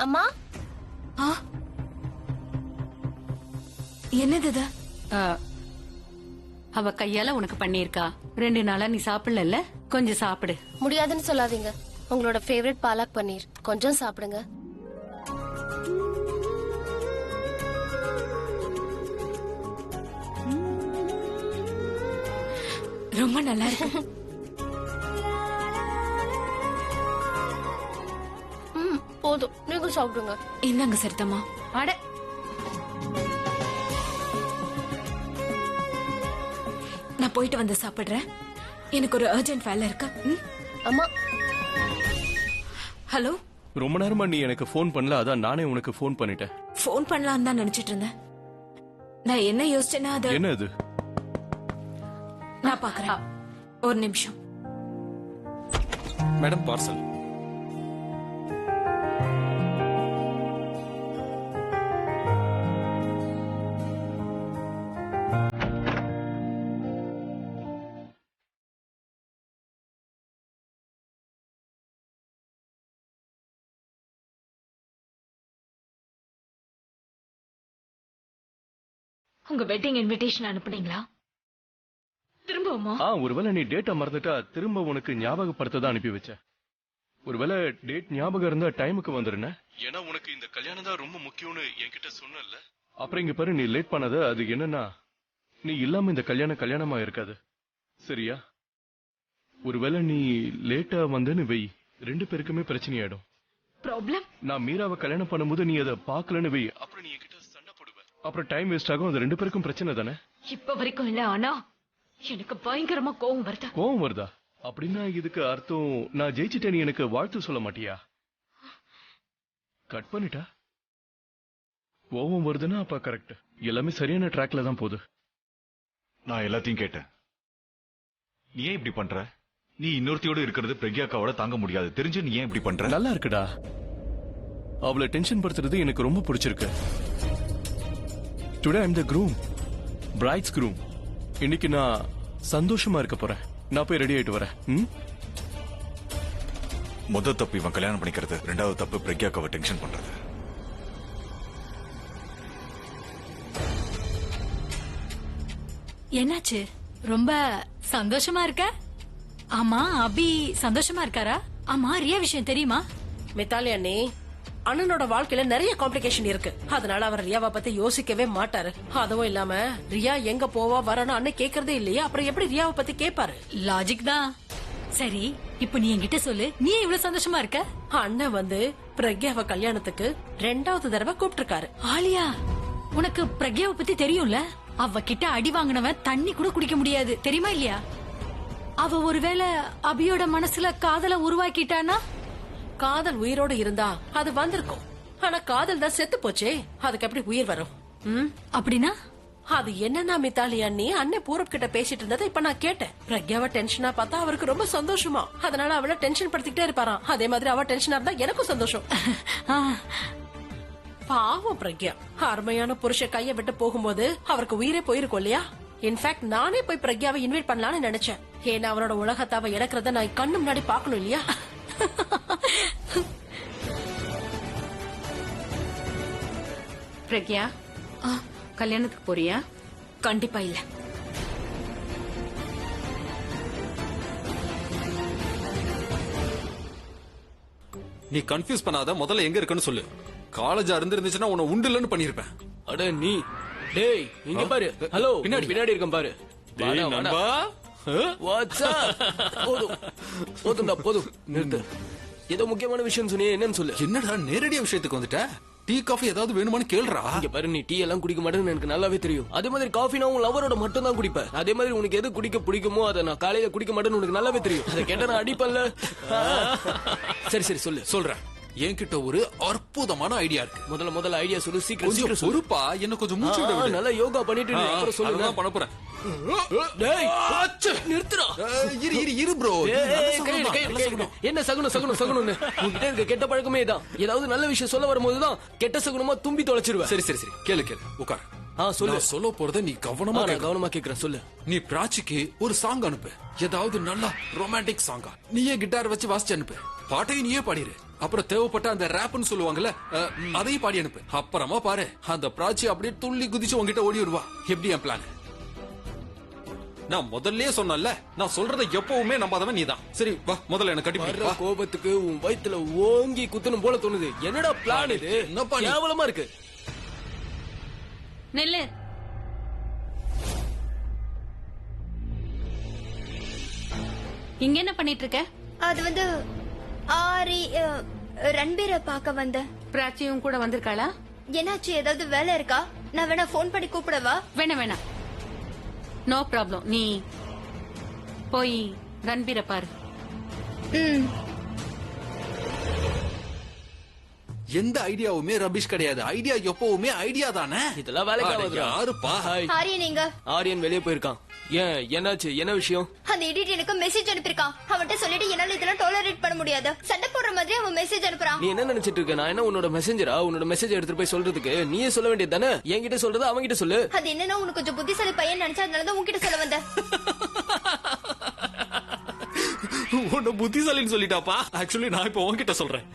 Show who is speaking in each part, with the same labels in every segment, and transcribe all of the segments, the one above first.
Speaker 1: அம்மா
Speaker 2: என்னது? அவ கையால உனக்கு பண்ணிருக்கா. 2 நாளா நீ சாப்பிடல, கொஞ்சம் சாப்பிடு.
Speaker 1: முடியாதுன்னு சொல்லாதீங்க. உங்களோட ஃபேவரட் பாலக் பன்னீர் கொஞ்சம் சாப்பிடுங்க.
Speaker 2: ரொம்ப நல்லா இருக்கு.
Speaker 1: போதும், நீங்க சாப்பிடுங்க.
Speaker 2: இந்தாங்க சரிதம்மா. அட, நான் போயிட்டு வந்து சாப்பிடுறேன். எனக்கு ஒரு அர்ஜென்ட் வேலை இருக்கு.
Speaker 1: அம்மா.
Speaker 2: ஹலோ.
Speaker 3: ரொம்ப நேரமா நீ எனக்கு போன் பண்ணல, அதான் நானே உனக்கு போன் பண்ணிட்டேன்.
Speaker 2: போன் பண்ணலாம் தான் நினைச்சிட்டு இருந்தேன். நான் என்ன யோசிச்சேன்னா அது
Speaker 3: என்ன அது?
Speaker 2: நான் பாக்குறேன். ஒரு நிமிஷம்.
Speaker 3: Madam, parcel.
Speaker 2: உங்க வெட்டிங் இன்விடேஷன் அனுப்புனீங்களா? திரும்பவுமா?
Speaker 3: ஒருவேளை நீ டேட்டா மறந்துட்டா திரும்ப உனக்கு ஞாபகப்படுத்த தான் அனுப்பி வச்ச. ஒருவேளை டேட் ஞாபகம் இருந்தா டைமுக்கு வந்துருன. ஏன்னா உனக்கு இந்த கல்யாணம் தான் ரொம்ப முக்கியம்னு என்கிட்ட சொன்னல. அப்புறம் இங்க பாரு, நீ லேட் பண்ணது அது என்னன்னா, நீ இல்லாம இந்த கல்யாணமா இருக்காது. சரியா? ஒருவேளை நீ லேட்டா வந்தேன்னு வை, 2 பேருக்குமே பிரச்சனையாயிடும்.
Speaker 2: ப்ராப்ளம்?
Speaker 3: நான் மீராவை கல்யாணம் பண்ணும்போது நீ அதை பாக்கலன்னு வை, அப்புறம் நீ என்கிட்ட சண்டை போடுவ. அப்புறம் டைம் வேஸ்ட் ஆகும். அது 2 பேருக்கும் பிரச்சனை தானே?
Speaker 2: இப்ப வரைக்கும் இல்ல, ஆனா எனக்கு பயங்கரமா கோவம் வருது.
Speaker 3: கோவம் வருதா? அப்படின்னா இதுக்கு அர்த்தம் நான் ஜெயிச்சிட்டேன், நீ எனக்கு வாழ்த்து சொல்ல மாட்டியா? கட் பண்ணிட்டா? கோவம் வருதுன்னா அப்ப கரெக்ட். எல்லாமே சரியான ட்ராக்ல தான் போகுது.
Speaker 4: நான் எல்லாத்தையும் கேட்டேன். நீ ஏன் இப்படி பண்ற? நீ இன்னொருத்தியோட இருக்கிறது பிரக்யாக்காவோட தாங்க முடியாது. தெரிஞ்சு நீ ஏன் இப்படி பண்ற?
Speaker 3: நல்லா இருக்குடா. அவளை டென்ஷன் படுத்துறது எனக்கு ரொம்ப பிடிச்சிருக்கு. Today I'm the groom, bride's groom. இன்னைக்கு நான் சந்தோஷமா இருக்க போறேன். நான் போய் ரெடி ஆயிட்டு வரேன்.
Speaker 4: முதல் தப்பு இவன் கல்யாணம் பண்ணிக்கிறது, 2வது தப்பு பிரக்யாக்காவை டென்ஷன் பண்றது.
Speaker 2: என்னாச்சு? ரொம்ப சந்தோஷமா இருக்க? ஆமா, அபி சந்தோஷமா இருக்காரா? ஆமா, ரியா விஷயம் தெரியுமா?
Speaker 5: மித்தாலி அண்ணி, அண்ணனோட வாழ்க்கையில நிறைய காம்ப்ளிகேஷன் இருக்கு. அதனால அவர் ரியாவை பத்தி யோசிக்கவே மாட்டாரு. அதுவும் இல்லாம ரியா எங்க போவா வரணும் அண்ணன் கேக்குறதே இல்லையா, அப்புறம் எப்படி ரியாவை பத்தி கேட்பாரு?
Speaker 2: லாஜிக் தான். சரி, இப்ப நீ என்கிட்ட சொல்லு, நீ இவ்வளவு சந்தோஷமா இருக்க?
Speaker 5: அண்ணன் வந்து பிரக்யாவை கல்யாணத்துக்கு 2வது தடவை கூப்பிட்டிருக்காரு.
Speaker 2: ஆலியா, உனக்கு பிரக்யாவை பத்தி தெரியும்ல? அவகிட்ட அடி வாங்கினவன் தண்ணி கூட குடிக்க முடியாது, தெரியுமா இல்லையா? அவ ஒருவேளை அபியோட மனசுல காதல உருவாக்கிட்டானா?
Speaker 5: காதல் உயிரோட இருந்தா அது வந்திருக்கும். ஆனா காதல் தான் செத்து போச்சே, அதுக்கு எப்படி உயிர் வரும்?
Speaker 2: அப்படின்னா
Speaker 5: அது என்னன்னா மித்தாலி அண்ணி, அண்ணன் பூரப் கிட்ட பேசிட்டு இருந்ததை இப்ப நான் கேட்டேன். பிரக்யாவை டென்ஷனா பார்த்தா அவருக்கு ரொம்ப சந்தோஷமா, அதனால அவளை டென்ஷன் படுத்திக்கிட்டே இருப்பாராம். அதே மாதிரி அவ டென்ஷனா இருந்தா எனக்கும் சந்தோஷம். பாவம் பிரக்யா, அருமையான புருஷ கைய விட்டு போகும்போது அவருக்கு உயிரே போயிருக்கும் இல்லையா? இன்ஃபேக்ட் நானே போய் பிரக்யாவை இன்வைட் பண்ணலாம்னு நினைச்சேன். ஏன்னா அவரோட உலகத்தாவை இழக்கிறத நான் கண்ணு முன்னாடி பாக்கணும் இல்லையா?
Speaker 2: பிரக்யா, கல்யாணத்துக்கு போறியா? கண்டிப்பா இல்ல.
Speaker 6: நீ கன்ஃபியூஸ் பண்ணாத, முதல்ல எங்க இருக்குன்னு சொல்லு. காலேஜா இருந்துச்சுன்னா உன்னை உண்டுலன்னு பண்ணிருப்பேன்.
Speaker 7: அட நீ, டேய் இங்க பாரு. ஹலோ, பின்னாடி இருக்கேன் பாரு. போதும் நிறுத்து. ஏதோ முக்கியமான விஷயம் சொன்னியே, என்னன்னு சொல்லு.
Speaker 6: என்னடா நேரடியா விஷயத்துக்கு வந்துட்ட? டீ காஃபி ஏதாவது வேணுமான்னு கேளுடா.
Speaker 7: இங்க பாரு, நீ டீ எல்லாம் குடிக்க மாட்டேன்னு எனக்கு நல்லாவே தெரியும். அதே மாதிரி காஃபி நான் உன் லவரோட மட்டும் தான் குடிப்பேன். அதே மாதிரி உனக்கு எது குடிக்க பிடிக்குமோ அதை நான் காலையில குடிக்க மாட்டேன்னு உனக்கு நல்லாவே தெரியும். அதை கேட்ட நான் அடிப்பேன்ல. சரி சொல்லு.
Speaker 6: சொல்றேன். என்கிட்ட ஒரு அற்புதமான ஐடியா இருக்கு.
Speaker 7: முதல்ல ஐடியா சொல்லு, சீக்கிரம்.
Speaker 6: பொறுப்பா என்ன கொஞ்சம் மூச்சு விட விடு.
Speaker 7: நல்லா யோகா பண்ணிட்டு அப்புறம் சொல்லு.
Speaker 6: நான் பண்ண போறேன்.
Speaker 7: டேய் நிறுத்துடா.
Speaker 6: இரு ப்ரோ.
Speaker 7: என்ன சகுனம் உன்கிட்ட இருக்க கெட்ட பழக்கமே தான். ஏதாவது நல்ல விஷயம் சொல்ல வரும்போதுதான் கெட்ட சகுனமா தும்பி தொலைச்சிருவேன்.
Speaker 6: சரி கேளு உட்கார்.
Speaker 7: சொல்லு.
Speaker 6: சொல்ல போறத நீ கவனமா
Speaker 7: கேக்குறேன். சொல்லு.
Speaker 6: நீ பிராச்சிக்கு ஒரு சாங் அனுப்பு. ஏதாவது நல்ல ரொமான்டிக் சாங்கா. நீயே கிட்டார் வச்சு வாசிச்சு அனுப்பு. பாட்டையும் நீயே பாடிரு. அப்புறம் தேவைப்பட்ட அந்த ரேப்னு சொல்லுவாங்கல்ல அதையும் பாடி அனுப்பு. அப்புறமா பாரு அந்த பிராச்சி அப்படியே துள்ளி குதிச்சு உங்ககிட்ட ஓடி வருவா. எப்படி என் பிளான்? நான் முதல்லயே சொன்னல, நான் சொல்றதை எப்பவுமே நம்பாதவன் நீதான். சரி வா, முதல்ல என்ன கட்டி
Speaker 7: வர்ற கோபத்துக்கு உன் வயித்துல ஓங்கி குத்தணும் போல தோணுது. என்னடா பிளான் இது?
Speaker 6: என்னப்பா நீ?
Speaker 7: கேவலமா இருக்கு.
Speaker 2: நெல்லு. இங்க என்ன பண்ணிட்டு இருக்க?
Speaker 8: அது வந்து ஆரி ரன்பீரை பார்க்க வந்தேன்.
Speaker 2: பிராச்சியும் கூட வந்திருக்காளா?
Speaker 8: என்னாச்சு, ஏதாவது வேலை இருக்கா? நான் வேணா போன் பண்ணி கூப்பிடவா?
Speaker 2: வேணாம் நோ ப்ராப்ளம். நீ போய் ரன்பீரை பாரு.
Speaker 8: ம்.
Speaker 6: எந்த ஐடியாவுமே ரபிஷ் கிடையாது. ஐடியா எப்பவுமே ஐடியா தானே.
Speaker 7: இதெல்லாம் வேலைக்கு ஆகாதுடா.
Speaker 6: யாருப்பா?
Speaker 7: ஹாய்.
Speaker 8: ஆரியன் எங்க?
Speaker 7: ஆரியன் வெளியே போயிருக்கான். ஏன், என்னாச்சு? என்ன விஷயம்?
Speaker 8: அந்த எடிட் எனக்கு மெசேஜ் அனுப்பியிருக்கான். அவன்கிட்ட சொல்லிட்டு என்னால இதெல்லாம் டாலரேட் பண்ண முடியாது. சண்டை போடுற மாதிரி அவன் மெசேஜ் அனுப்புறான்.
Speaker 7: நீ என்ன நினைச்சிட்டு இருக்க? நான் என்ன உன்னோட மெசேஞ்சரா? உன்னோட மெசேஜ் எடுத்துட்டு போய் சொல்றதுக்கு நீயே சொல்ல வேண்டியது தானே. என்கிட்ட சொல்றது அவன்கிட்ட சொல்லு.
Speaker 8: அது என்னன்னா உனக்கு கொஞ்சம் புத்திசாலி பையன் நினைச்சா, அதனாலதான் உன்கிட்ட சொல்ல வந்தேன்.
Speaker 6: உன்ன புத்திசாலின்னு சொல்லிட்டாப்பா. ஆக்சுவலி நான் இப்ப உன்கிட்ட சொல்றேன்.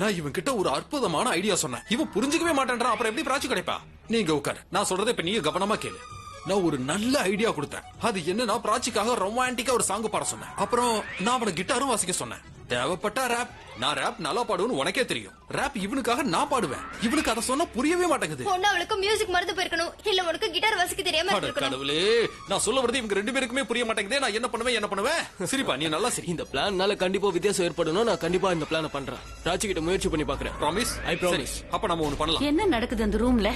Speaker 6: நான் இவன் கிட்ட ஒரு அற்புதமான ஐடியா சொன்னேன். இவன் புரிஞ்சுக்கவே மாட்டேன்றான். அப்புறம் எப்படி பிராச்சி கிடைப்பா? நீங்க உட்காரு, நான் சொல்றதை இப்ப நீங்க கவனமா கேளு. நான் ஒரு நல்ல ஐடியா கொடுத்தேன். அது என்னன்னா, பிராச்சிக்காக ரொமான்டிக்கா ஒரு சாங் பாட சொன்னேன். அப்புறம் நான் அவனை கிட்டாரும் வாசிக்க சொன்னேன். தேவைப்பட்டா ரேப். நான் ரேப் நல்லா பாடுவேன்னு உனக்கே தெரியும். ரேப் இவனுக்காக நான் பாடுவேன். இவனுக்கு அதை சொன்னா புரியவே மாட்டேங்குது.
Speaker 8: ஒண்ணு அவளுக்கு மியூசிக் மறந்து போயிருக்கணும், இல்ல உனக்கு கிட்டார் வாசிக்க தெரியாம
Speaker 6: அட
Speaker 8: இருக்கணும்.
Speaker 6: கடவுளே, நான் சொல்ல வரது இவங்க ரெண்டு பேருக்குமே புரிய மாட்டேங்குதே. நான் என்ன பண்ணுவேன்? சரிப்பா, நீ நல்லா சரி.
Speaker 7: இந்த பிளான்னால கண்டிப்பா வித்தியாசம் ஏற்படணும். நான் கண்டிப்பா இந்த பிளான பண்றேன். ராஜி கிட்ட முயற்சி பண்ணி பாக்குறேன்.
Speaker 6: ப்ராமிஸ்?
Speaker 7: I promise.
Speaker 6: அப்ப நம்ம ஒண்ணு பண்ணலாம்.
Speaker 2: என்ன நடக்குது அந்த ரூம்ல?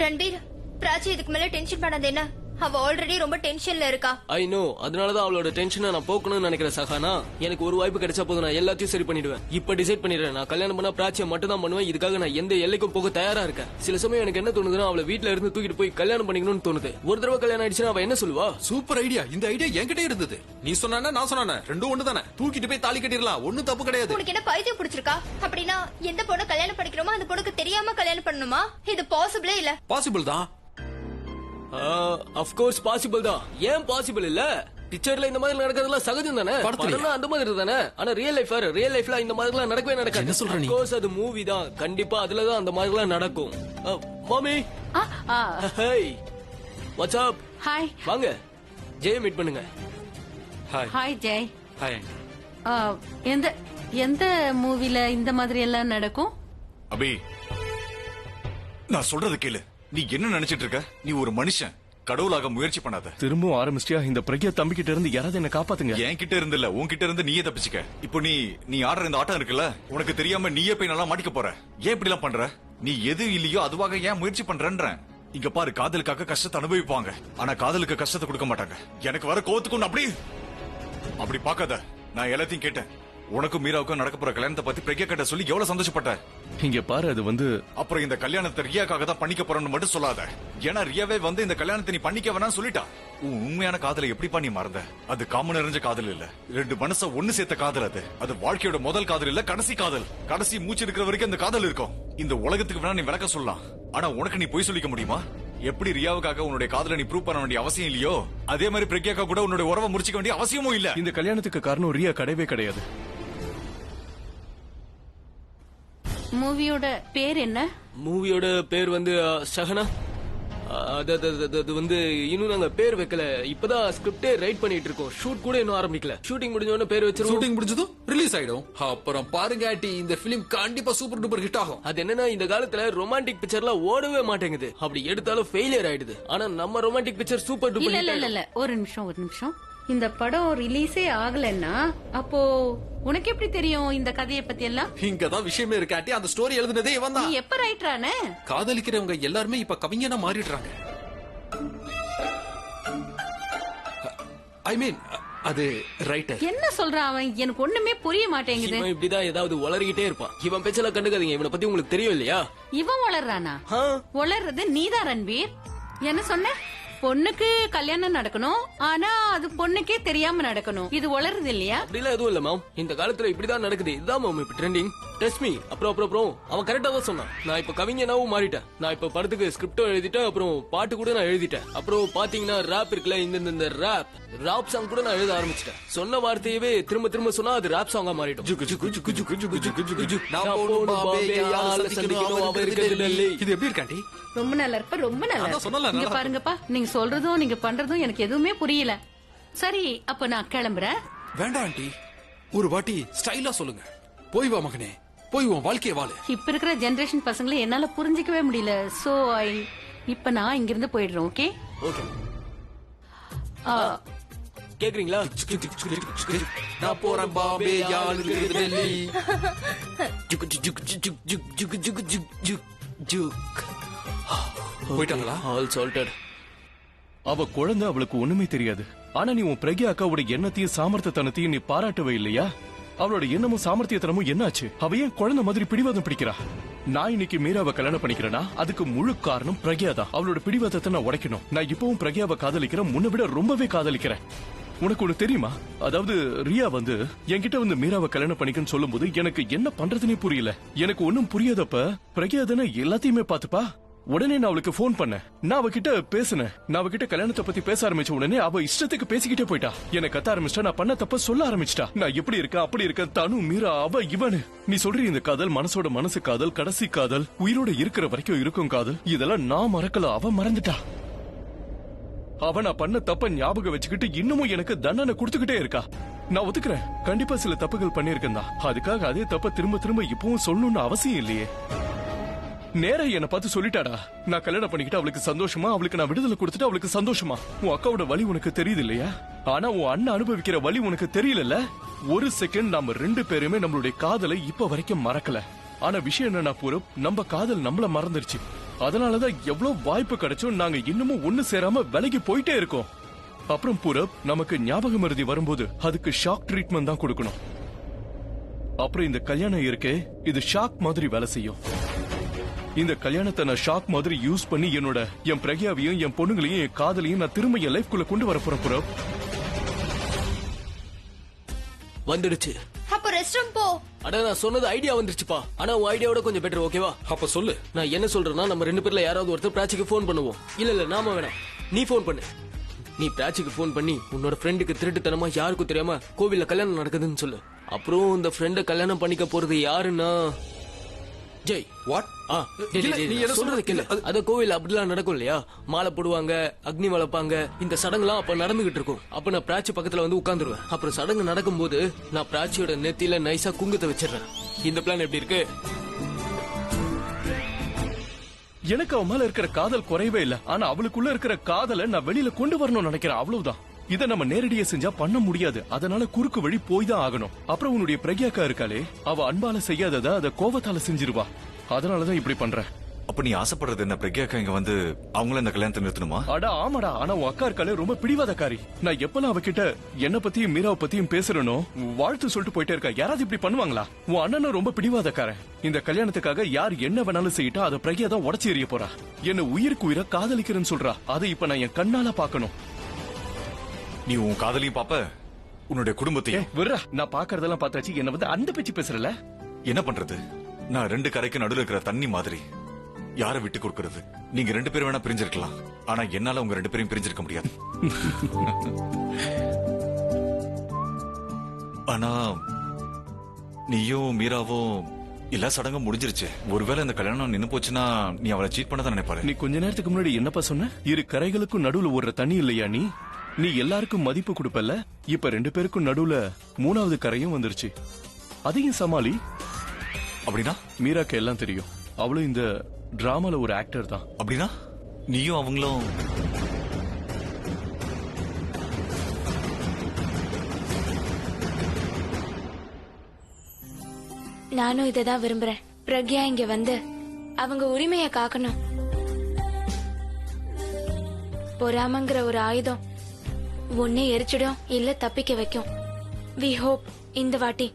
Speaker 8: ரன்பீர், பிராச்சி இதுக்கு மேல டென்ஷன் பண்ணது என்ன? அவ ஆல்ரெடி ரொம்ப டென்ஷன்ல இருக்கா.
Speaker 7: I know. அதனாலதான் அவளோட டென்ஷனை நான் போக்கணும்னு நினைக்கிறேன் சஹானா. எனக்கு ஒரு வாய்ப்பு கிடைச்சா போதும், நான் எல்லாத்தையும் சரி பண்ணிடுவேன். இப்ப டிசைட் பண்ணிடுறேன். நான் கல்யாணம் பண்ணா பிராச்சியை மட்டும் தான் பண்ணுவேன். இதுக்காக நான் எந்த எல்லைக்கும் போக தயாரா இருக்கேன். சில சமயம் எனக்கு என்ன தோணுதுன்னா, அவளை வீட்டுல இருந்து தூக்கிட்டு போய் கல்யாணம் பண்ணிக்கணும்னு தோணுது. ஒரு தடவை கல்யாணம் ஆயிடுச்சுன்னா அவ என்ன சொல்லுவா?
Speaker 6: Super idea. இந்த ஐடியா என்கிட்ட இருந்தது. நீ சொன்னா நான் சொன்ன ரெண்டும் ஒண்ணு தானே. தூக்கிட்டு போய் தாலி கட்டிடலாம். ஒண்ணும் தப்பு கிடையாது.
Speaker 8: உனக்கு என்ன பைத்தியம் பிடிச்சிருக்கா? அப்படின்னா எந்த பொண்ணு கல்யாணம் பண்ணிக்கிறோமோ அந்த பொண்ணுக்கு தெரியாம கல்யாணம் பண்ணணுமா? இது பாசிபிளே இல்ல.
Speaker 6: பாசிபிள் தான்.
Speaker 7: ஆஃப் கோர்ஸ் பாசிபிள் தான். ஏன் பாசிபிள் இல்ல? பிக்சர்ல இந்த மாதிரி நடக்கிறதுலாம் சகஜம் தானே.
Speaker 6: படத்துல
Speaker 7: அந்த மாதிரி தானே. ஆனா ரியல் லைஃப்ல இந்த மாதிரிலாம் நடக்கவே நடக்காது.
Speaker 6: என்ன சொல்ற நீ?
Speaker 7: கோர்ஸ் அது மூவி தான். கண்டிப்பா அதுலதான் அந்த மாதிரிலாம் நடக்கும். மாமி, ஹேய், வாட்ஸ் அப்?
Speaker 2: ஹாய்.
Speaker 7: வாங்க, ஜெய மீட் பண்ணுங்க.
Speaker 6: ஹாய்.
Speaker 2: ஹாய் ஜெய்.
Speaker 6: ஹாய்.
Speaker 2: எந்த எந்த மூவில இந்த மாதிரி எல்லாம் நடக்கும்?
Speaker 4: அபி, நான் சொல்றது கேளு. நீ என்ன நினைச்சிட்டு இருக்க? நீ ஒரு மனுஷன். கடவுளாக முயற்சி பண்ணாத.
Speaker 3: திரும்பவும் ஆரம்பிச்சிட்டியா? இந்த பிரக்யா தம்பி கிட்ட இருந்து யாராவது என்ன காப்பாத்துங்க.
Speaker 4: என் கிட்ட இருந்து இல்ல, உன்கிட்ட இருந்து நீயே தப்பிச்சுக்க. இப்போ நீ ஆடுற இந்த ஆட்டம் இருக்குல்ல, உனக்கு தெரியாம நீயே போய் நல்லா மாட்டிக்க போற. ஏன் இப்படி எல்லாம் பண்ற? நீ எது இல்லையோ அதுவாக ஏன் முயற்சி பண்றன்ற? இங்க பாரு, காதலுக்காக கஷ்டத்தை அனுபவிப்பாங்க, ஆனா காதலுக்கு கஷ்டத்தை கொடுக்க மாட்டாங்க. எனக்கு வர கோவத்துக்கு அப்படி பாக்காத. நான் எல்லாத்தையும் கேட்டேன். உனக்கும் மீராவுக்கும் நடக்க போற கல்யாணத்தை பத்தி பிரக்யா கிட்ட சொல்லி எவ்வளவு சந்தோஷப்பட்ட.
Speaker 3: இங்க பாரு, அது வந்து
Speaker 4: அப்புறம் இந்த கல்யாணத்தை ரியாக்காக தான் பண்ணிக்க போறேன்னு மட்டும் சொல்லாத. ஏன்னா ரியாவே வந்து இந்த கல்யாணத்தை நீ பண்ணிக்க வேணாம்னு சொல்லிட்டா. உன் உண்மையான காதலை எப்படிப்பா நீ மறந்த? அது காமன் நிறைஞ்ச காதல் இல்ல, ரெண்டு மனச ஒண்ணு சேர்த்த காதல். அது வாழ்க்கையோட முதல் காதல் இல்ல, கடைசி காதல். கடைசி மூச்சு இருக்கிற வரைக்கும் அந்த காதல் இருக்கும். இந்த உலகத்துக்கு வேணா நீ விளக்க சொல்லலாம், ஆனா உனக்கு நீ பொய் சொல்லிக்க முடியுமா? எப்படி ரியாவுக்காக உன்னுடைய காதலை நீ ப்ரூவ் பண்ண வேண்டிய அவசியம் இல்லையோ, அதே மாதிரி பிரக்யாக்கா கூட உன்னுடைய உறவை முறிச்சிக்க வேண்டிய அவசியமும் இல்ல.
Speaker 3: இந்த கல்யாணத்துக்கு காரணம் ரியா கிடையவே கிடையாது.
Speaker 2: மூவியோட பேர் என்ன?
Speaker 7: மூவியோட பேர் வந்து ஷஹனா. அது வந்து இன்னும் நாங்க பேர் வைக்கல. இப்பதான் ஸ்கிரிப்டே ரைட் பண்ணிட்டு இருக்கோம். ஷூட் கூட இன்னும் ஆரம்பிக்கல. ஷூட்டிங் முடிஞ்சோன்னு பேர் வச்சிருவோம்.
Speaker 6: ஷூட்டிங் முடிஞ்சதும் ரிலீஸ் ஆயிடும். அப்புறம் பாருங்க ஆண்டி, இந்த பிலிம் கண்டிப்பா சூப்பர் டூப்பர் ஹிட் ஆகும்.
Speaker 7: அது என்னன்னா, இந்த காலத்துல ரொமான்டிக் பிக்சர்லாம் ஓடவே மாட்டேங்குது. அப்படி எடுத்தாலும் ஃபெயிலியர் ஆயிடுது. ஆனா நம்ம ரொமான்டிக் பிக்சர் சூப்பர்
Speaker 2: இல்ல
Speaker 7: டூப்பர்
Speaker 2: இல்ல இல்ல ஒரு நிமிஷம். இந்த படம் ரிலீஸே ஆகலன்னா அப்போ உனக்கு எப்படி தெரியும் இந்த கதையை பத்தி எல்லாம்?
Speaker 6: இங்கதான் விஷயமே இருக்காட்டி, அந்த ஸ்டோரி எழுதுனதே இவன்
Speaker 2: நீ
Speaker 6: தான்.
Speaker 2: எப்ப ரைட்டரானே?
Speaker 6: காதலிக்கிறவங்க எல்லாருமே இப்ப கவிஞனா மாறிடுறாங்க. ஐ மீன், அது ரைட்டர்.
Speaker 2: என்ன சொல்றான் அவன்? எனக்கு ஒண்ணுமே புரிய மாட்டேங்குது.
Speaker 7: இவன் இப்படிதான் ஏதாவது வளர்கிட்டே இருப்பான். இவன் பேச்செல்லாம் கண்டுக்காதீங்க. இவனை பத்தி உங்களுக்கு தெரியும் இல்லையா?
Speaker 2: இவன் வளர்றானா? வளர்றது நீதான் ரன்பீர். என்ன சொன்ன? பொண்ணுக்கு கல்யாணம் நடக்கணும், ஆனா அது பொண்ணுக்கே தெரியாம நடக்கணும். இது வளருது இல்லையா?
Speaker 7: அப்படிலாம் எதுவும் இல்ல மேம். இந்த காலத்துல இப்படிதான் நடக்குது. இதுதான் மேம் இப்ப ட்ரெண்டிங். Test me. அப்புறம் அவன் கரெக்டா தான் சொன்னான். நான் இப்ப கவிஞனாவும் மாறிட்டேன். நான் இப்ப படத்துக்கு ஸ்கிரிப்டும் எழுதிட்டேன், அப்புறம் பாட்டு கூட நான் எழுதிட்டேன். அப்புறம் பாத்தீங்கன்னா ராப் இருக்குல்ல, இந்த ராப் சாங் கூட நான் எழுத ஆரம்பிச்சிட்டேன். சொன்ன வார்த்தையவே திரும்ப திரும்ப சொன்னா அது ராப் சாங்கா மாறிடும்.
Speaker 6: நான் போகணும் பாம்பே, யாரை சந்திக்கணும், அவன் இருக்கிறது டெல்லி. இது எப்படி இருக்காண்டி?
Speaker 2: ரொம்ப நல்லா இருப்ப, ரொம்ப நல்லா
Speaker 6: அதான் சொன்னல,
Speaker 2: இங்க
Speaker 6: நல்லா
Speaker 2: பாருங்கப்பா, நீங்க சொல்றதும் நீங்க பண்றதும் எனக்கு எதுவுமே புரியல. சரி, அப்ப நான் கிளம்புறேன்.
Speaker 6: வேண்டாம் ஆண்டி, ஒரு வாட்டி ஸ்டைலா சொல்லுங்க. போய் வா மகனே, போய் உன் வாழ்க்கைய வாழு.
Speaker 2: இப்ப இருக்கிற ஜெனரேஷன் பசங்களை என்னால புரிஞ்சிக்கவே முடியல. சோ இப்ப நான் இங்க இருந்து போயிடுறேன். ஓகே
Speaker 7: ஓகே, கேக்குறீங்களா?
Speaker 6: நான் போறேன் பாம்பே, யாரு இருக்கிறது டெல்லி.
Speaker 7: ஜுக் ஜுக் ஜுக் ஜுக் ஜுக் ஜுக் ஜுக் ஜுக் ஜுக்.
Speaker 6: போயிட்டாங்களா?
Speaker 7: All salted.
Speaker 3: அவ குழந்தை, அவளுக்கு ஒண்ணுமே தெரியாது. ஆனா நீ உன் பிரக்யா அக்காவோட எண்ணத்தையும் சாமர்த்தியத்தனத்தையும் நீ பாராட்டவே இல்லையா? அவளோட எண்ணமும் சாமர்த்தியத்தனமும் என்னாச்சு? அவ ஏன் குழந்தை மாதிரி பிடிவாதம் பிடிக்கிறா? நான் இன்னைக்கு மீராவை கல்யாணம் பண்ணிக்கிறேன்னா அதுக்கு முழு காரணம் பிரக்யா தான். அவளோட பிடிவாதத்தை நான் உடைக்கணும். நான் இப்பவும் பிரக்யாவை காதலிக்கிறேன், முன்ன விட ரொம்பவே காதலிக்கிறேன். உனக்கு ஒண்ணு தெரியுமா? அதாவது ரியா என்கிட்ட மீராவை கல்யாணம் பண்ணிக்கன்னு சொல்லும் போது எனக்கு என்ன பண்றதுனே புரியல. எனக்கு ஒன்னும் புரியாதப்ப பிரக்யா தானே எல்லாத்தையுமே பாத்துப்பா. உடனே நான் அவளுக்கு போன் பண்ணேன். நான் அவகிட்ட பேசினேன். நான் அவகிட்ட கல்யாணத்தை பத்தி பேச ஆரம்பிச்ச உடனே அவ இஷ்டத்துக்கு பேசிக்கிட்டே போயிட்டா. என்ன கத்த ஆரம்பிச்சிட்டா. நான் பண்ண தப்ப சொல்ல ஆரம்பிச்சிட்டா. நான் எப்படி இருக்கேன் அப்படி இருக்கேன், தனு மீரா அவ இவனு. நீ சொல்ற இந்த காதல் மனசோட மனசு காதல், கடைசி காதல், உயிரோட இருக்கிற வரைக்கும் இருக்கும் காதல், இதெல்லாம் நான் மறக்கல, அவ மறந்துட்டா. அவ நான் பண்ண தப்ப ஞாபகம் வச்சுக்கிட்டு இன்னமும் எனக்கு தண்டனை கொடுத்துக்கிட்டே இருக்கா. நான் ஒத்துக்கிறேன், கண்டிப்பா சில தப்புகள் பண்ணிருக்கேன் தான். அதுக்காக அதே தப்ப திரும்ப திரும்ப இப்பவும் சொல்லணும்னு அவசியம் இல்லையே. நேரா என்ன பார்த்து சொல்லிட்டாடா, நான் கல்யாணம் பண்ணிக்கிட்டு அவளுக்கு சந்தோஷமா, அவளுக்கு நான் விடுதலை கொடுத்துட்டு அவளுக்கு சந்தோஷமா. உன் அக்காவோட வலி உனக்கு தெரியுது இல்லையா? ஆனா உன் அண்ணன் அனுபவிக்கிற வலி உனக்கு தெரியல. ஒரு செகண்ட் நாம 2 பேருமே நம்மளுடைய காதலை இப்ப வரைக்கும் மறக்கல. ஆனா விஷயம் என்னன்னா பூரப், நம்ம காதல் நம்மள மறந்துருச்சு. அதனாலதான் எவ்வளவு வாய்ப்பு கிடைச்சோம் நாங்க இன்னமும் ஒண்ணு சேராம விலகி போயிட்டே இருக்கோம். அப்புறம் பூரப், நமக்கு ஞாபக மருதி வரும்போது அதுக்கு ஷாக் ட்ரீட்மெண்ட் தான் கொடுக்கணும். அப்புறம் இந்த கல்யாணம் இருக்கே, இது ஷாக் மாதிரி வேலை செய்யும். இந்த கல்யாணத்தை நான் ஷாக் மாதிரி யூஸ் பண்ணி என் பிரக்யாவையும் என் பொண்ணுங்களையும் என் காதலையும் நான் திரும்ப என் லைஃப்குள்ள கொண்டு வர போறேன் பூரப்.
Speaker 7: வந்துடுச்சு.
Speaker 8: அப்ப ரெஸ்ட் ரூம் போ.
Speaker 7: அட நான் சொன்னது ஐடியா வந்துருச்சுப்பா. ஆனா உன் ஐடியாவோட கொஞ்சம் பெட்டர், ஓகேவா?
Speaker 6: அப்ப சொல்லு.
Speaker 7: நான் என்ன சொல்றேன்னா, நம்ம 2 பேர்ல யாராவது ஒருத்தர் பிராச்சிக்கு போன் பண்ணுவோம். இல்ல நாம வேணாம், நீ போன் பண்ணு. நீ பிராச்சிக்கு போன் பண்ணி உன்னோட ஃப்ரெண்டுக்கு திருட்டுத்தனமா யாருக்கும் தெரியாம கோவில்ல கல்யாணம் நடக்குதுன்னு சொல்லு. அப்புறம் இந்த ஃப்ரெண்ட கல்யாணம் பண்ணிக்க போறது யாருன்னா ஜெய்.
Speaker 6: வாட்?
Speaker 7: நீ என்ன சொல்றது கேளு. அத கோவில் அப்படிலாம் நடக்கும் இல்லையா? மாலை போடுவாங்க, அக்னி வளர்ப்பாங்க, இந்த சடங்குலாம் அப்ப நடந்துகிட்டு இருக்கும். அப்ப நான் பிராச்சி பக்கத்துல உட்கார்ந்துருவேன். அப்புறம் சடங்கு நடக்கும் போது நான் பிராச்சியோட நெத்தியில நைஸா குங்குத்தை வச்சிடுறேன். இந்த பிளான் எப்படி இருக்கு?
Speaker 3: எனக்கு அவன் மேல இருக்கிற காதல் குறையவே இல்ல. ஆனா அவளுக்குள்ள இருக்கிற காதலை நான் வெளியில கொண்டு வரணும்னு நினைக்கிறேன், அவ்வளவுதான். இத நம்ம நேரடியா செஞ்சா பண்ண முடியாது. அதனால குறுக்கு வழி போய் தான் ஆகணும். அப்புறம் உன்னுடைய பிரக்யாக்கா இருக்காளே, அவ அன்பால செய்யாதத அத கோபத்தால செஞ்சிருவா. அதனாலதான் இப்படி பண்றேன்.
Speaker 4: அப்ப நீ ஆசைப்படுறது என்ன? பிரக்யாக்கா இங்க அவங்கள இந்த கல்யாணத்தை நிறுத்தணுமா?
Speaker 3: அடா ஆமாடா. ஆனா உன் அக்கா இருக்காளே, ரொம்ப பிடிவாதக்காரி. நான் எப்பெல்லாம் அவகிட்ட என்ன பத்தியும் மீராவை பத்தியும் பேசுறனோ வாழ்த்து சொல்லிட்டு போயிட்டே இருக்கா. யாராவது இப்படி பண்ணுவாங்களா? உன் அண்ணனும் ரொம்ப பிடிவாதக்காரன். இந்த கல்யாணத்துக்காக யார் என்ன வேணாலும் செய்யிட்டா அதை பிரக்யா தான் உடச்சி எறிய போறா. என்ன உயிருக்கு உயிரை காதலிக்கிறேன்னு சொல்றா. அதை இப்ப நான் என் கண்ணால பாக்கணும்.
Speaker 4: நீ உன் காதலையும் பாப்ப, உன்னுடைய குடும்பத்தையும்.
Speaker 3: விடுறா, நான் பாக்குறதெல்லாம் பார்த்தாச்சு. என்ன அந்த பேச்சு பேசுறல.
Speaker 4: என்ன பண்றது? நான் 2 கரைக்கு நடுவில் இருக்கிற தண்ணி மாதிரி. யாரை விட்டு கொடுக்கறது? நீங்க 2 பேரும் வேணா பிரிஞ்சிருக்கலாம், ஆனா என்னால உங்க 2 பேரையும் பிரிஞ்சிருக்க முடியாது. ஆனா நீயும் மீராவும் எல்லா சடங்கும் முடிஞ்சிருச்சு. ஒருவேளை இந்த கல்யாணம் நின்னு போச்சுன்னா நீ அவளை சீட் பண்ணதான் நினைப்பாரு.
Speaker 3: நீ கொஞ்ச நேரத்துக்கு முன்னாடி என்னப்பா சொன்ன? 2 கரைகளுக்கும் நடுவுல ஓடுற தண்ணி இல்லையா? நீ எல்லாருக்கும் மதிப்பு கொடுப்பல. இப்ப 2 பேருக்கும் நடுவுல 3வது கரையும் வந்துருச்சு. அதையும் சமாளி.
Speaker 4: அப்படின்னா
Speaker 3: மீராக்கு எல்லாம் தெரியும். அவளும் இந்த டிராமால ஒரு ஆக்டர் தான்.
Speaker 4: அப்படின்னா நீயும் அவங்களும்
Speaker 9: நானும் இததான் விரும்புறேன். பிரக்யா இங்க அவங்க உரிமையை காக்கணும். பொறாமங்கிற ஒரு ஆயுதம் ஒன்னே எரிச்சிடும், இல்ல தப்பிக்க வைக்கும். வி ஹோப் இந்த வாட்டி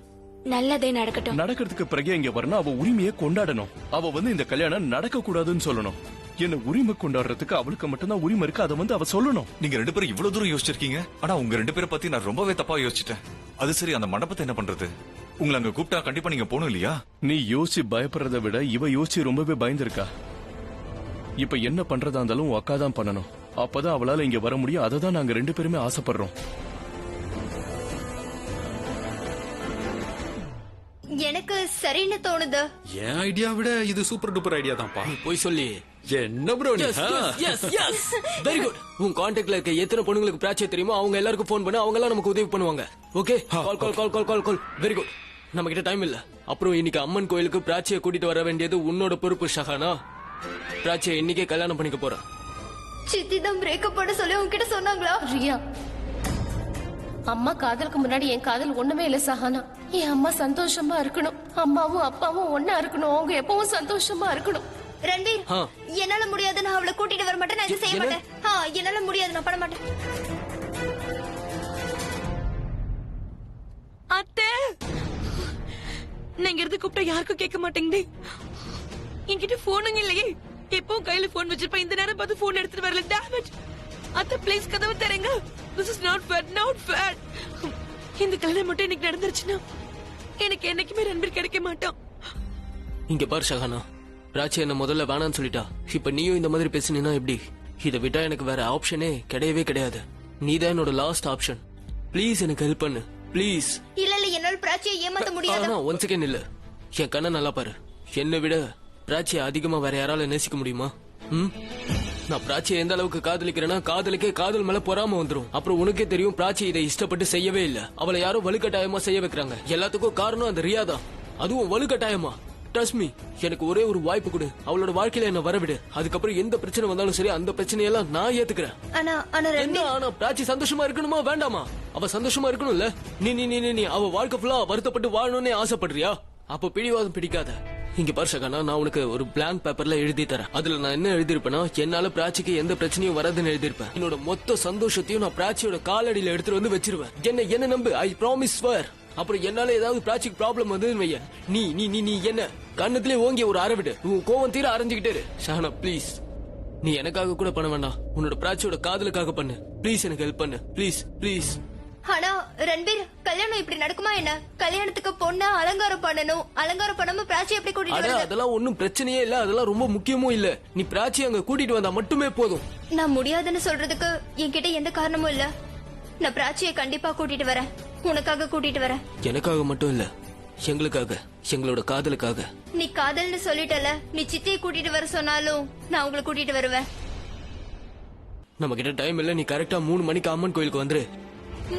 Speaker 9: நல்லதே நடக்கட்டும்.
Speaker 3: நடக்கிறதுக்கு பிரக்யா இங்க வரணும். அவ உரிமையை கொண்டாடணும். அவ இந்த கல்யாணம் நடக்க கூடாதுன்னு சொல்லணும். என்ன உரிமை கொண்டாடுறதுக்கு அவளுக்கு மட்டும்தான் உரிமை இருக்கு. அதை அவ சொல்லணும்.
Speaker 4: நீங்க 2 பேரும் இவ்வளவு தூரம் யோசிச்சிருக்கீங்க. ஆனா உங்க 2 பேரை பத்தி நான் ரொம்பவே தப்பா யோசிச்சிட்டேன். அது சரி, அந்த மண்டபத்தை என்ன பண்றது? உங்களை அங்க கூப்பிட்டா கண்டிப்பா நீங்க போகணும் இல்லையா?
Speaker 3: நீ யோசிச்சு பயப்படுறத விட இவ யோசிச்சு ரொம்பவே பயந்துருக்கா. இப்ப என்ன பண்றதா இருந்தாலும் உன் அக்கா தான் பண்ணணும். அப்பதான் அவளால இங்க வர முடியும். அதை தான் நாங்க 2 பேருமே ஆசைப்படுறோம்.
Speaker 8: எனக்கு சரின்னு தோணுது.
Speaker 6: என் ஐடியா விட இது சூப்பர் டூப்பர் ஐடியா தான்ப்பா.
Speaker 7: போய் சொல்லி
Speaker 6: என்ன ப்ரோ நீ?
Speaker 7: Very good. உன் கான்டாக்ட்ல இருக்க எத்தனை பொண்ணுங்களுக்கு பிராச்சிய தெரியுமோ அவங்க எல்லாருக்கும் ஃபோன் பண்ணி அவங்க எல்லாம் நமக்கு உதவி பண்ணுவாங்க. ஓகே, கால் கால் கால் கால் கால் கால். Very good. நம்ம கிட்ட டைம் இல்ல. அப்புறம் இன்னைக்கு அம்மன் கோயிலுக்கு பிராச்சிய கூட்டிட்டு வர வேண்டியது உன்னோட பொறுப்பு ஷஹானா. பிராச்சிய இன்னைக்கே கல்யாணம் பண்ணிக்க போறேன்.
Speaker 8: சித்தி தான் பிரேக்கப் பண்ண சொல்லி உன்கிட்ட சொன்னாங்களா?
Speaker 1: ரியா, அம்மா காதலுக்கு முன்னாடி என் காதல் ஒண்ணுமே இல்ல சஹானா. என் அம்மா சந்தோஷமா இருக்கணும், அம்மாவும் அப்பாவும் ஒன்னா இருக்கணும், அவங்க எப்பவும் சந்தோஷமா இருக்கணும்.
Speaker 8: ரன்வீர், என்னால முடியாது, நான் அவளை கூட்டிட்டு வர மாட்டேன், நான் இதை செய்ய மாட்டேன். என்னால முடியாது, நான் பண்ண மாட்டேன்.
Speaker 10: அத்தை, நீங்க இருந்து கூப்பிட்டா யாருக்கும் கேட்க மாட்டேங்குது. என்கிட்ட போனுங்க இல்லையே, எப்பவும் கையில போன் வச்சிருப்பேன். இந்த நேரம் பார்த்து போன் எடுத்துட்டு வரல. டேமேஜ். அத்தை ப்ளீஸ் கதவு தரேங்க. This is not fair, not fair. இந்த கல்யாணம் மட்டும் இன்னைக்கு நடந்துருச்சுன்னா எனக்கு என்னைக்குமே ரன்பீர் கிடைக்க மாட்டான்.
Speaker 7: இங்க பாரு ஷஹானா, பிராச்சி என்ன முதல்ல வேணான்னு சொல்லிட்டா. இப்ப நீயும் இந்த மாதிரி பேசினா எப்படி? இதை விட்டா எனக்கு வேற ஆப்ஷனே கிடையவே கிடையாது. நீதான் என்னோட லாஸ்ட் ஆப்ஷன். ப்ளீஸ் எனக்கு ஹெல்ப் பண்ணு, ப்ளீஸ்.
Speaker 8: இல்ல இல்ல, என்னால பிராச்சியை ஏமாத்த முடியாது.
Speaker 7: ஒன் செகண்ட் இல்ல, என் கண்ணை நல்லா பாரு. என்னை விட பிராச்சியை அதிகமா வேற யாரால நேசிக்க முடியுமா? நான் பிராச்சியை எந்த அளவுக்கு காதலிக்கிறேன்னா காதலுக்கே காதல் மேல பொறாம வந்துரும். அப்புறம் உனக்கே தெரியும், பிராச்சி இதை இஷ்டப்பட்டு செய்யவே இல்ல. அவளை யாரும் வலுக்கட்டாயமா செய்ய வைக்கிறாங்க. எல்லாத்துக்கும் காரணம் அந்த ரியா தான். அதுவும் வலுக்கட்டாயமா. ட்ரஸ்ட் மீ, எனக்கு ஒரே ஒரு வாய்ப்பு கொடு. அவளோட வாழ்க்கையில என்ன வரவிடு. அதுக்கப்புறம் எந்த பிரச்சனை வந்தாலும் சரி, அந்த பிரச்சனையெல்லாம் நான் ஏத்துக்கிறேன். ஆனா பிராச்சி சந்தோஷமா இருக்கணுமா வேண்டாமா? அவ சந்தோஷமா இருக்கணும்ல. நீ நீ நீ நீ அவ வாழ்க்கை ஃபுல்லா வருத்தப்பட்டு வாழணும்னு ஆசைப்படுறியா? அப்ப பிடிவாதம் பிடிக்காத. இங்க பாரு ஷகானா, நான் உனக்கு ஒரு பிளாங்க் பேப்பர்ல எழுதி தரேன். அதுல நான் என்ன எழுதிருப்பேன்னா, என்னால பிராச்சிக்கு எந்த பிரச்சனையும் வராதுன்னு எழுதிருப்பேன். என்னோட மொத்த சந்தோஷத்தையும் நான் பிராச்சியோட காலடியில எடுத்துட்டு வந்து வச்சிருவேன். என்ன நம்பு, ஐ ப்ராமிஸ் ஸ்வேர். அப்புறம் என்னால ஏதாவது பிராச்சிக்கு ப்ராப்ளம் வந்து வைய, நீ நீ நீ நீ என்ன கண்ணத்திலே ஓங்கி ஒரு அரவிடு. உன் கோவம் தீர அரைஞ்சுக்கிட்டே இரு. ஷஹானா ப்ளீஸ், நீ எனக்காக கூட பண்ண வேண்டாம், உன்னோட பிராச்சியோட காதலுக்காக பண்ணு. ப்ளீஸ் எனக்கு ஹெல்ப் பண்ணு, ப்ளீஸ் ப்ளீஸ்.
Speaker 8: ஆனா ரன்பீர், கல்யாணம் இப்படி நடக்குமா என்ன? கல்யாணத்துக்கு பொண்ண அலங்காரம் பண்ணணும். அலங்காரம் பண்ணாம பிராச்சி எப்படி கூட்டிட்டு வரது?
Speaker 7: அதெல்லாம் ஒண்ணும் பிரச்சனையே இல்ல. அதெல்லாம் ரொம்ப முக்கியமும் இல்ல. நீ பிராச்சி அங்க கூட்டிட்டு வந்தா மட்டுமே போதும்.
Speaker 8: நான் முடியாதுன்னு சொல்றதுக்கு என்கிட்ட எந்த காரணமும் இல்ல. நான் பிராச்சியை கண்டிப்பா கூட்டிட்டு வரேன். உனக்காக கூட்டிட்டு வரேன்.
Speaker 7: எனக்காக மட்டும் இல்ல, எங்களுக்காக, எங்களோட காதலுக்காக.
Speaker 8: நீ காதல்னு சொல்லிட்டல, நீ சித்தியை கூட்டிட்டு வர சொன்னாலும் நான் உங்களை கூட்டிட்டு வருவேன்.
Speaker 7: நம்ம கிட்ட டைம் இல்ல. நீ கரெக்டா 3 மணிக்கு அம்மன் கோயிலுக்கு வந்துரு.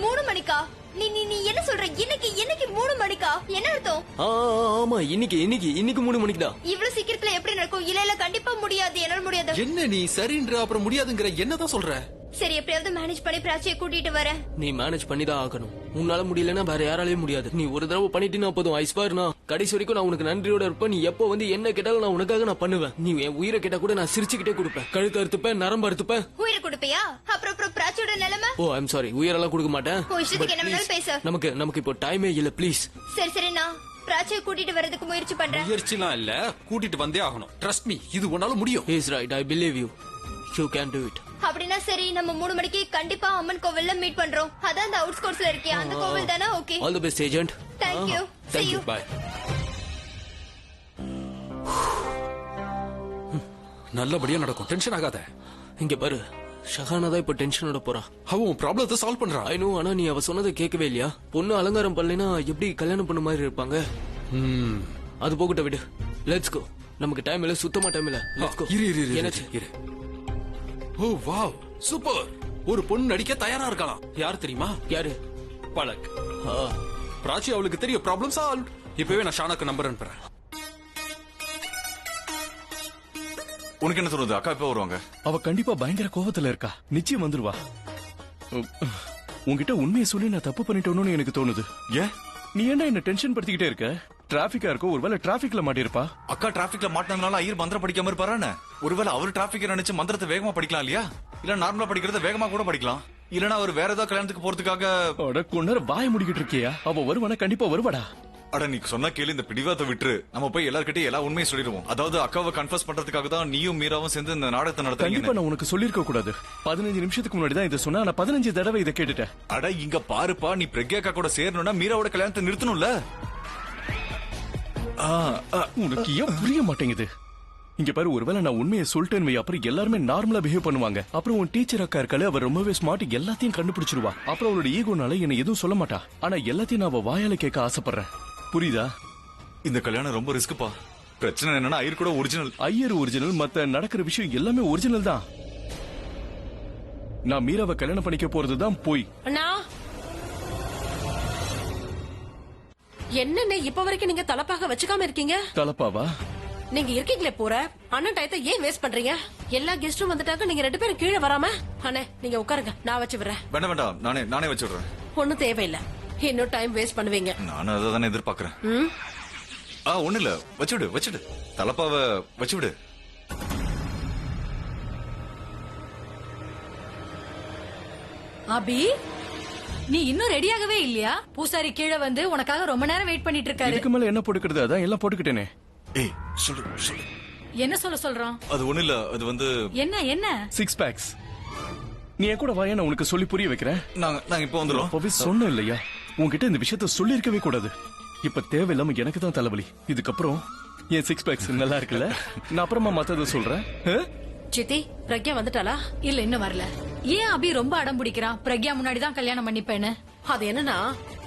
Speaker 8: 3 மணிக்கா? நீ நீ நீ என்ன சொல்ற? இன்னைக்கு 3 மணிக்கா? என்ன அர்த்தம்?
Speaker 7: ஆமா, இன்னைக்கு 3 மணிக்கு தான்.
Speaker 8: இவ்வளவு சீக்கிரத்துல எப்படி நடக்கும்? இல்ல கண்டிப்பா முடியாது, என்னால முடியாது.
Speaker 6: என்ன நீ சரின்ற அப்புறம் முடியாதுங்கிற என்னதான் சொல்ற?
Speaker 8: சரி, எப்படியாவது மேனேஜ் பண்ணி பிராச்சியை கூட்டிட்டு வரேன்.
Speaker 7: நீ மேனேஜ் பண்ணி தான் ஆகணும். உன்னால முடியலன்னா வேற யாராலையும் முடியாது. நீ ஒரு தடவை பண்ணிட்டீனா போதும். ஐஸ்பார்னா கடைசி வரைக்கும் நான் உனக்கு நன்றியோட இருப்பேன். நீ எப்போ வந்து என்ன கேட்டாலும் நான் உனக்காக நான் பண்ணுவேன். நீ என் உயிரை கேட்டா கூட நான் சிரிச்சுக்கிட்டே கொடுப்பேன். கழுத்து அறுத்துப்பேன், நரம்பு அறுத்துப்பேன்.
Speaker 8: உயிரை கொடுப்பியா? அப்புறம் பிராச்சியோட நிலைமை?
Speaker 7: ஓ ஐம் சாரி, உயிரெல்லாம் கொடுக்க மாட்டேன்.
Speaker 8: இஷ்டத்துக்கு என்ன வேணாலும் பேச.
Speaker 7: நமக்கு இப்போ டைமே இல்ல, ப்ளீஸ்.
Speaker 8: சரி, நான் பிராச்சியை கூட்டிட்டு வரதுக்கு முயற்சி பண்றேன்.
Speaker 6: முயற்சிலாம் இல்ல, கூட்டிட்டு வந்தே ஆகணும். ட்ரஸ்ட் மீ, இது உன்னால முடியும்.
Speaker 7: Is right, I believe you. You can to it.
Speaker 8: அப்படின்னா சரி, நம்ம 3 மணிக்கு கண்டிப்பா அம்மன் கோவில்ல மீட் பண்றோம். அதான் அந்த அவுட்ஸ்கோர்ட்ஸ்ல இருக்கே அந்த கோவில் தானே? Okay,
Speaker 7: all the best agent.
Speaker 8: Thank you. See you.
Speaker 6: Bye. நல்லபடியா நடக்கும், டென்ஷன் ஆகாத.
Speaker 7: இங்க பாரு, ஷஹானா தான் இப்ப டென்ஷனோட போறா.
Speaker 6: அவன் ப்ராப்ளத்தை சால்வ் பண்றான்.
Speaker 7: ஐ நோ, ஆனா நீ அவ சொன்னதை கேட்கவே இல்லையா? பொண்ணு அலங்காரம் பண்ணலைன்னா எப்படி கல்யாணம் பண்ண மாதிரி இருப்பாங்க? அது போகட்ட விடு. Let's go. நமக்கு டைம் இல்ல, சுத்தமா டைம் இல்ல. Let's go.
Speaker 6: இரு. Oh wow, super. ஒரு பொண்ணு நடிக்க தயாரா இருக்கலாம். யார் தெரியுமா?
Speaker 7: யாரு?
Speaker 6: பலக். பிராச்சி அவளுக்கு தெரியும், ப்ராப்ளம் சால்வ். இப்பவே நான் ஷானாக்கு நம்பர் அனுப்புறேன்.
Speaker 4: உனக்கு என்ன தோணுது? அக்கா எப்ப வருவாங்க?
Speaker 3: அவ கண்டிப்பா பயங்கர கோவத்துல இருக்கா. நிச்சயம் வந்துருவா. உன்கிட்ட உண்மையை சொல்லி நான் தப்பு பண்ணிட்டோன்னு எனக்கு தோணுது.
Speaker 4: ஏன்
Speaker 3: நீ என்ன என்ன டென்ஷன் படுத்திக்கிட்டே இருக்க? டிராபிக்கா இருக்கும், ஒருவேளை டிராபிக்ல மாட்டிருப்பா.
Speaker 4: அக்கா டிராபிக்ல மாட்டினால ஐயர் மந்திரம் படிக்காம இருப்பாரானே? ஒருவேளை அவர் டிராபிக் நினைச்சு மந்திரத்தை வேகமா படிக்கலாம் இல்லையா? இல்ல நார்மலா படிக்கிறத வேகமா கூட படிக்கலாம். இல்லனா அவர் வேற ஏதாவது கல்யாணத்துக்கு போறதுக்காக.
Speaker 3: கொண்டர் வாய முடிக்கிட்டு இருக்கியா? அவ வருவானா? கண்டிப்பா வருவாடா.
Speaker 4: அட நீ சொன்னா கேளு, இந்த பிடிவாத விட்டுரு. நம்ம போய் எல்லார்கிட்டயும் எல்லா உண்மையும் சொல்லிடுவோம். அதாவது அக்காவை கன்ஃபர்ஸ் பண்றதுக்காக தான் நீயும் மீராவும் சேர்ந்து இந்த நாடகத்தை
Speaker 3: கண்டிப்பா
Speaker 4: நடத்துறீங்க.
Speaker 3: நான் உனக்கு சொல்லிருக்க கூடாது. 15 நிமிஷத்துக்கு முன்னாடி தான் இதை சொன்னா, நான் 15 தடவை இதை கேட்டுட்டேன்.
Speaker 4: அட இங்க பாருப்பா, நீ பிரக்யா அக்கா கூட சேரணும்னா மீராவோட கல்யாணத்தை நிறுத்தணும்ல.
Speaker 3: உனக்கு ஏன் புரிய மாட்டேங்குது? இங்க பாரு, ஒருவேளை நான் உண்மையை சொல்லிட்டேன்னு வை, அப்புறம் எல்லாருமே நார்மலா பிஹேவ் பண்ணுவாங்க. அப்புறம் உன் டீச்சர் அக்கா இருக்காளே, அவ ரொம்பவே ஸ்மார்ட், எல்லாத்தையும் கண்டுபிடிச்சிருவா. அப்புறம் அவளோட ஈகோனால என்ன எதுவும் சொல்ல மாட்டா. ஆனா எல்லாத்தையும் நான் அவ வாயால கேட்க ஆசைப்படுறேன். புரியுதா?
Speaker 4: இந்த கல்யாணம் ரொம்ப ரிஸ்க்குப்பா. பிரச்சனை என்னன்னா ஐயர் கூட ஒரிஜினல்.
Speaker 3: ஐயர் ஒரிஜினல், மத்த நடக்கிற விஷயம் எல்லாமே ஒரிஜினல் தான். நான் மீராவை கல்யாணம் பண்ணிக்க போறதுதான் போய்.
Speaker 5: அண்ணா என்னன்னு இப்ப வரைக்கும் நீங்க தலப்பாக வச்சுக்காம இருக்கீங்க?
Speaker 3: தலப்பாவா?
Speaker 5: நீங்க இருக்கீங்களே போற அண்ணன் டயத்தை ஏன் வேஸ்ட் பண்றீங்க? எல்லா கெஸ்டும் வந்துட்டாங்க, நீங்க 2 பேரும் கீழே வராம. அண்ணே நீங்க உட்காருங்க, நான் வச்சு விடுறேன்.
Speaker 4: வேண்டாம் வேண்டாம், நானே வச்சுடுறேன்.
Speaker 5: ஒண்ணும் தேவையில்லை, இன்னும் டைம் வேஸ்ட் பண்ணுவீங்க.
Speaker 4: நானும் அதை தானே எதிர்பார்க்கறேன். ஒண்ணு இல்ல, வச்சுடு தலப்பாவ வச்சுவிடு.
Speaker 2: அபி, நீ இன்னும் ரெடியாகவே இல்லையா? பூசாரி கீழே வந்து உனக்காக ரொம்ப நேரம் வெயிட் பண்ணிட்டு இருக்காரு.
Speaker 3: இதுக்கு மேல என்ன போட்டுக்கிறது? அதான் எல்லாம் போட்டுக்கிட்டேனே.
Speaker 4: ஏய் சொல்லு.
Speaker 2: என்ன சொல்றான்?
Speaker 4: அது ஒண்ணு இல்ல, அது வந்து
Speaker 2: என்ன
Speaker 3: 6 packs. நீ என் கூட வாயா, நான் உனக்கு சொல்லி புரிய வைக்கிறேன்.
Speaker 4: நாங்க இப்போ வந்துடும்.
Speaker 3: அப்பவே சொன்னேன் இல்லையா, உன்கிட்ட இந்த விஷயத்த சொல்லி இருக்கவே கூடாது. இப்ப தேவையில்லாம எனக்கு தான் தலைவலி. இதுக்கப்புறம் என் 6 packs நல்லா இருக்குல்ல, நான் அப்புறமா மத்தத சொல்றேன்.
Speaker 5: சித்தி, பிரக்யா வந்துட்டாளா?
Speaker 2: இல்ல இன்னும் வரல. ஏன் அபி ரொம்ப அடம் பிடிக்கிறான் பிரக்யா முன்னாடி தான் கல்யாணம் பண்ணிப்பேன்னு?
Speaker 5: அது என்னன்னா,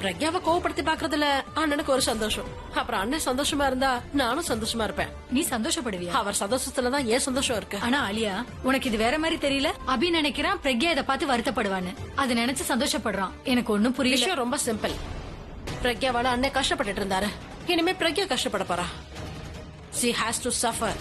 Speaker 5: பிரக்யாவை கோவப்படுத்தி பாக்குறதுல அண்ணனுக்கு ஒரு சந்தோஷம். அப்புறம் அண்ணன் சந்தோஷமா இருந்தா நானும் சந்தோஷமா இருப்பேன்.
Speaker 2: நீ சந்தோஷப்படுவியா?
Speaker 5: அவர் சந்தோஷத்துலதான் ஏன் சந்தோஷம் இருக்கு.
Speaker 2: ஆனா ஆலியா, உனக்கு இது வேற மாதிரி தெரியல. அபி நினைக்கிறான் பிரக்யா இதை பார்த்து வருத்தப்படுவான்னு. அதை நினைச்சு சந்தோஷப்படுறான். எனக்கு ஒண்ணும் புரியல.
Speaker 5: விஷயம் ரொம்ப சிம்பிள். பிரக்யாவால அண்ணன் கஷ்டப்பட்டுட்டு இருந்தாரு, இனிமே பிரக்யா கஷ்டப்பட போறா. She has to suffer.